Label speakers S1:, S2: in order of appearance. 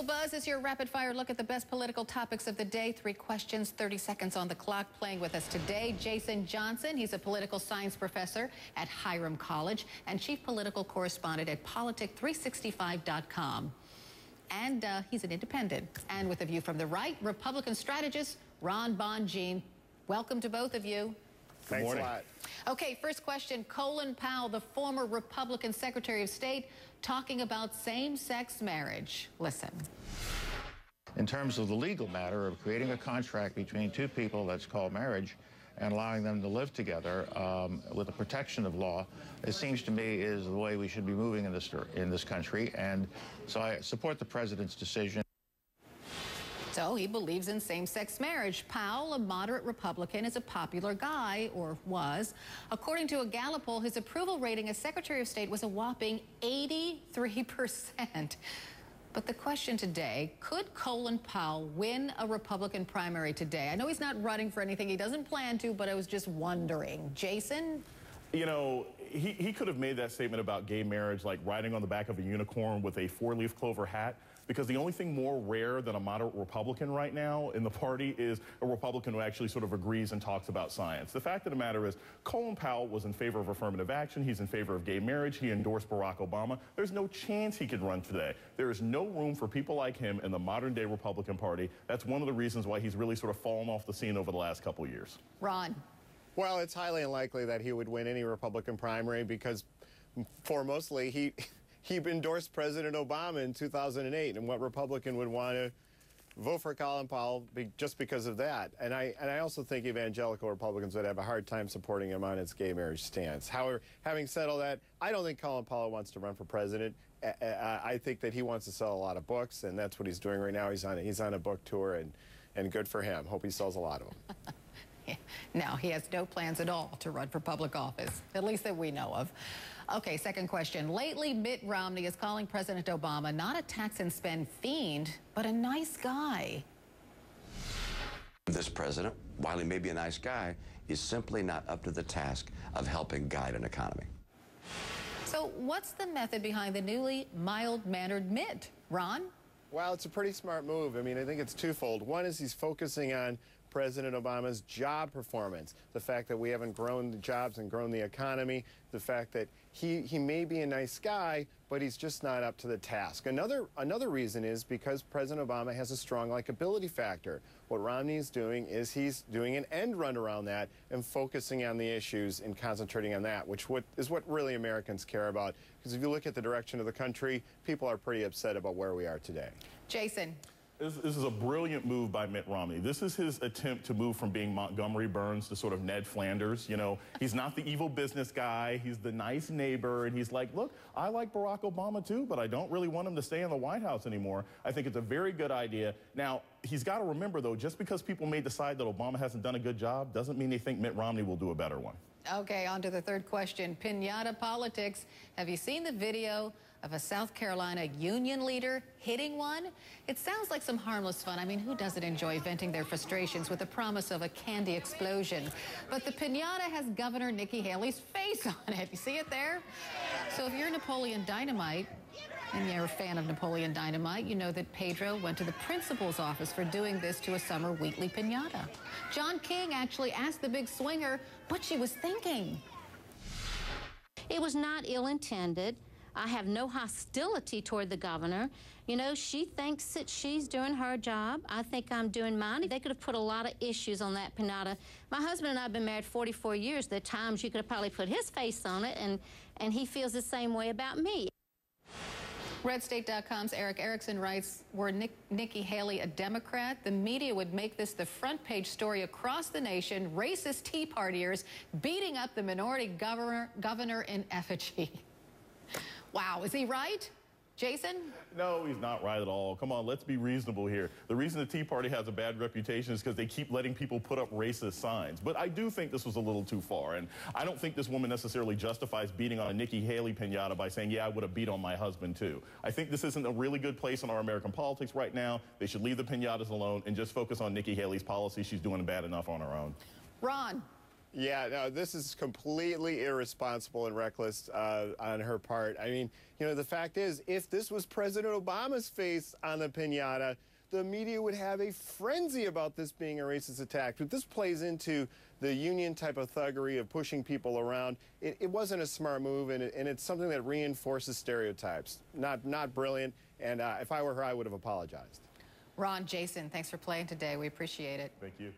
S1: Buzz is your rapid-fire look at the best political topics of the day. 3 questions, 30 seconds on the clock. Playing with us today, Jason Johnson. He's a political science professor at Hiram College and chief political correspondent at politic365.com. And he's an independent. And with a view from the right, Republican strategist Ron Bonjean. Welcome to both of you.
S2: Thanks a lot.
S1: Okay, first question. Colin Powell, the former Republican Secretary of State, talking about same-sex marriage. Listen.
S3: In terms of the legal matter of creating a contract between two people that's called marriage and allowing them to live together with the protection of law, it seems to me is the way we should be moving in this country. And so I support the president's decision.
S1: So he believes in same-sex marriage. Powell, a moderate Republican, is a popular guy, or was. According to a Gallup poll, his approval rating as Secretary of State was a whopping 83%. But the question today, could Colin Powell win a Republican primary today? I know he's not running for anything. He doesn't plan to, but I was just wondering. Jason?
S2: You know, he could have made that statement about gay marriage like riding on the back of a unicorn with a 4-leaf clover hat, because the only thing more rare than a moderate Republican right now in the party is a Republican who actually sort of agrees and talks about science. The fact of the matter is, Colin Powell was in favor of affirmative action. He's in favor of gay marriage. He endorsed Barack Obama. There's no chance he could run today. There is no room for people like him in the modern-day Republican Party. That's one of the reasons why he's really sort of fallen off the scene over the last couple of years.
S1: Ron.
S4: Well, it's highly unlikely that he would win any Republican primary because, foremostly, he endorsed President Obama in 2008, and what Republican would want to vote for Colin Powell just because of that? And I also think evangelical Republicans would have a hard time supporting him on his gay marriage stance. However, having said all that, I don't think Colin Powell wants to run for president. I think that he wants to sell a lot of books, and that's what he's doing right now. He's on a book tour, and good for him. Hope he sells a lot of them.
S1: No, he has no plans at all to run for public office, at least that we know of. Okay, second question. Lately, Mitt Romney is calling President Obama not a tax and spend fiend, but a nice guy.
S5: This president, while he may be a nice guy, is simply not up to the task of helping guide an economy.
S1: So what's the method behind the newly mild-mannered Mitt? Ron?
S4: Well, it's a pretty smart move. I mean, I think it's twofold. One is he's focusing on President Obama's job performance, the fact that we haven't grown the jobs and grown the economy, the fact that he may be a nice guy, but he's just not up to the task. Another reason is because President Obama has a strong likability factor. What Romney is doing is he's doing an end run around that and focusing on the issues and concentrating on that, which is what really Americans care about. Because if you look at the direction of the country, people are pretty upset about where we are today.
S1: Jason.
S2: This is a brilliant move by Mitt Romney. This is his attempt to move from being Montgomery Burns to sort of Ned Flanders. You know, he's not the evil business guy. He's the nice neighbor. And he's like, look, I like Barack Obama too, but I don't really want him to stay in the White House anymore. I think it's a very good idea. Now, he's got to remember, though, just because people may decide that Obama hasn't done a good job doesn't mean they think Mitt Romney will do a better one.
S1: Okay, on to the third question. Piñata politics. Have you seen the video of a South Carolina union leader hitting one? It sounds like some harmless fun. I mean, who doesn't enjoy venting their frustrations with the promise of a candy explosion? But the piñata has Governor Nikki Haley's face on it. You see it there? So if you're Napoleon Dynamite, and you're a fan of Napoleon Dynamite, you know that Pedro went to the principal's office for doing this to a summer weekly piñata. John King actually asked the big swinger what she was thinking.
S6: It was not ill-intended. I have no hostility toward the governor. You know, she thinks that she's doing her job. I think I'm doing mine. They could have put a lot of issues on that piñata. My husband and I have been married 44 years. There are times you could have probably put his face on it, and he feels the same way about me.
S1: RedState.com's Eric Erickson writes, were Nikki Haley a Democrat, the media would make this the front page story across the nation, racist Tea Partiers beating up the minority governor in effigy. Wow, is he right? Jason?
S2: No, he's not right at all. Come on, let's be reasonable here. The reason the Tea Party has a bad reputation is because they keep letting people put up racist signs. But I do think this was a little too far, and I don't think this woman necessarily justifies beating on a Nikki Haley piñata by saying, yeah, I would have beat on my husband too. I think this isn't a really good place in our American politics right now. They should leave the piñatas alone and just focus on Nikki Haley's policy. She's doing bad enough on her own.
S1: Ron?
S4: Yeah, no, this is completely irresponsible and reckless on her part. I mean, you know, the fact is, if this was President Obama's face on the piñata, the media would have a frenzy about this being a racist attack. But this plays into the union type of thuggery of pushing people around. It wasn't a smart move, and it's something that reinforces stereotypes. Not brilliant, and if I were her, I would have apologized.
S1: Ron, Jason, thanks for playing today. We appreciate it.
S2: Thank you.